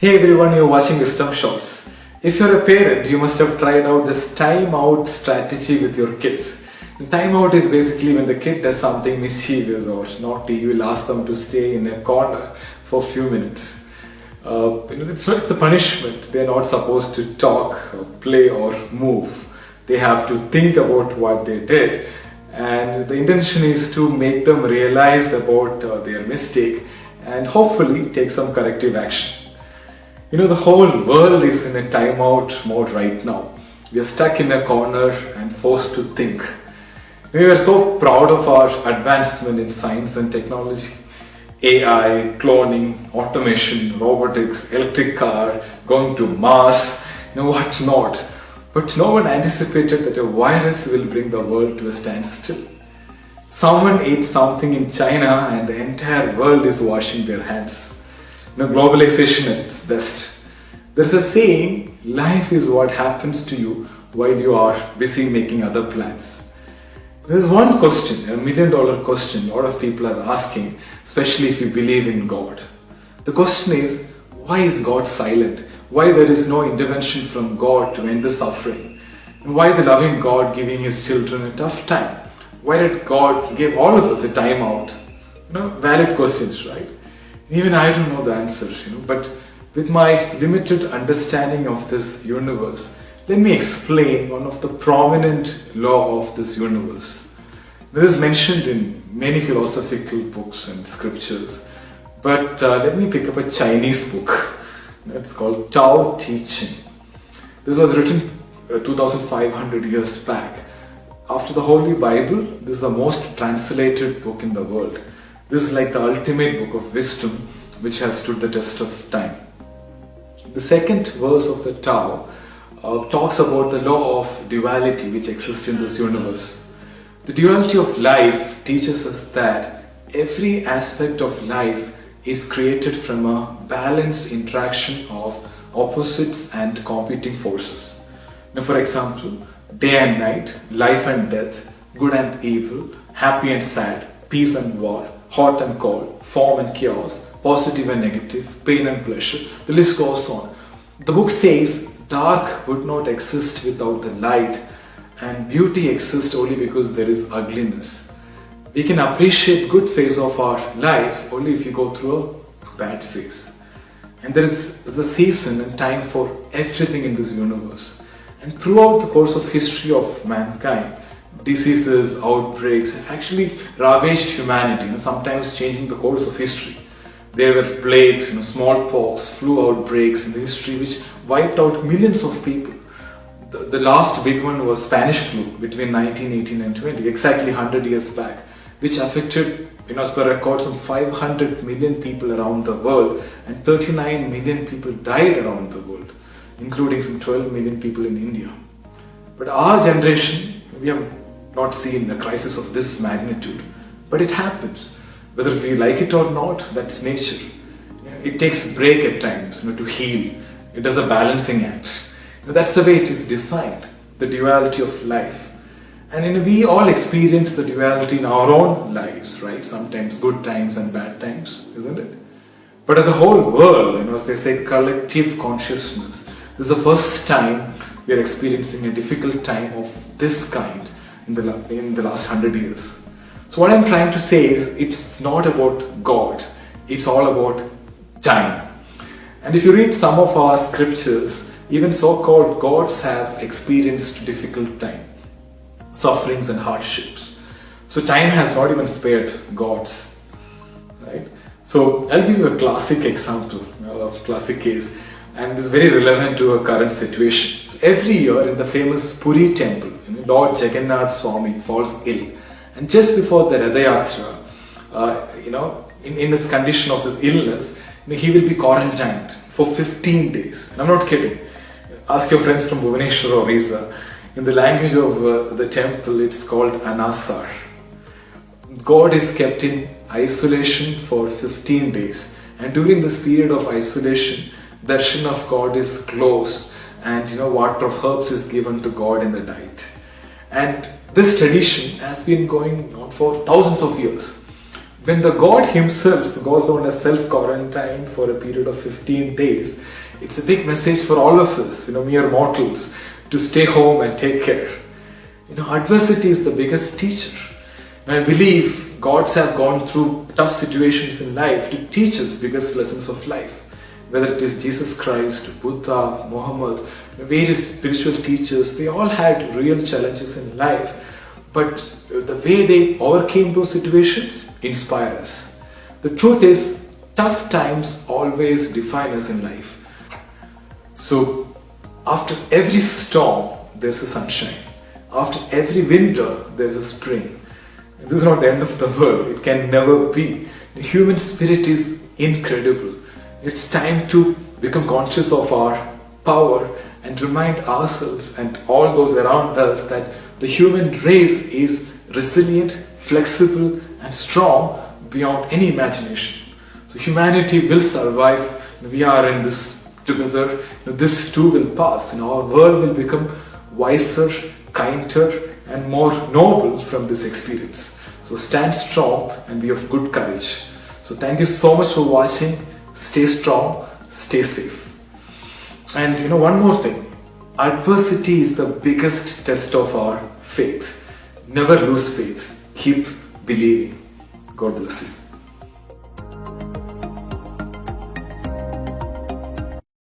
Hey everyone, you're watching Wisdom Shorts. If you're a parent, you must have tried out this time out strategy with your kids. Time out is basically when the kid does something mischievous or naughty, you will ask them to stay in a corner for a few minutes. It's a punishment. They're not supposed to talk, or play or move. They have to think about what they did. And the intention is to make them realize about their mistake and hopefully take some corrective action. The whole world is in a timeout mode right now. We are stuck in a corner and forced to think. We are so proud of our advancement in science and technology. AI, cloning, automation, robotics, electric car, going to Mars, what not. But no one anticipated that a virus will bring the world to a standstill. Someone ate something in China and the entire world is washing their hands. Globalization at its best. There's a saying, life is what happens to you while you are busy making other plans. There's one question, $1 million question, a lot of people are asking, especially if you believe in God. The question is, why is God silent? Why there is no intervention from God to end the suffering? And why the loving God giving His children a tough time? Why did God give all of us a time out? Valid questions, right? Even I don't know the answer, but with my limited understanding of this universe, let me explain one of the prominent law of this universe. This is mentioned in many philosophical books and scriptures, but let me pick up a Chinese book. It's called Tao Te Ching. This was written 2,500 years back. After the Holy Bible, this is the most translated book in the world. This is like the ultimate book of wisdom which has stood the test of time. The second verse of the Tao talks about the law of duality which exists in this universe. The duality of life teaches us that every aspect of life is created from a balanced interaction of opposites and competing forces. For example, day and night, life and death, good and evil, happy and sad, peace and war, hot and cold, form and chaos, positive and negative, pain and pleasure, the list goes on. The book says dark would not exist without the light and beauty exists only because there is ugliness. We can appreciate good phase of our life only if you go through a bad phase. And there is a season and time for everything in this universe. And throughout the course of history of mankind, diseases, outbreaks have actually ravaged humanity, sometimes changing the course of history. There were plagues, smallpox, flu outbreaks in the history which wiped out millions of people. The last big one was Spanish flu between 1918 and 20, exactly 100 years back, which affected, as per records, some 500 million people around the world and 39 million people died around the world, including some 12 million people in India. But our generation, we have not seen a crisis of this magnitude, but it happens. Whether we like it or not, that's nature. It takes a break at times to heal. It does a balancing act. That's the way it is designed, the duality of life. And we all experience the duality in our own lives, right? Sometimes good times and bad times, isn't it? But as a whole world, as they say, collective consciousness, this is the first time we are experiencing a difficult time of this kind in the last 100 years. So what I'm trying to say is, it's not about God, it's all about time. And if you read some of our scriptures, even so-called gods have experienced difficult time, sufferings and hardships. So time has not even spared gods, right? So I'll give you a classic example, a classic case, and this is very relevant to our current situation. So every year in the famous Puri temple, Lord Jagannath Swami falls ill, and just before the Rath Yatra, in this condition of this illness, he will be quarantined for 15 days. And I'm not kidding. Ask your friends from Bhubaneswar or Orissa. In the language of the temple, it's called Anasar. God is kept in isolation for 15 days, and during this period of isolation, darshan of God is closed, and water of herbs is given to God in the night. And this tradition has been going on for thousands of years. When the God himself goes on a self-quarantine for a period of 15 days, it's a big message for all of us, mere mortals, to stay home and take care. Adversity is the biggest teacher. And I believe gods have gone through tough situations in life to teach us biggest lessons of life. Whether it is Jesus Christ, Buddha, Muhammad, various spiritual teachers, they all had real challenges in life. But the way they overcame those situations inspire us. The truth is, tough times always define us in life. So, after every storm, there's a sunshine. After every winter, there's a spring. And this is not the end of the world. It can never be. The human spirit is incredible. It's time to become conscious of our power and remind ourselves and all those around us that the human race is resilient, flexible, and strong beyond any imagination. So humanity will survive. We are in this together. This too will pass. Our world will become wiser, kinder, and more noble from this experience. So stand strong and be of good courage. So thank you so much for watching. Stay strong, stay safe. And one more thing. Adversity is the biggest test of our faith. Never lose faith. Keep believing. God bless you.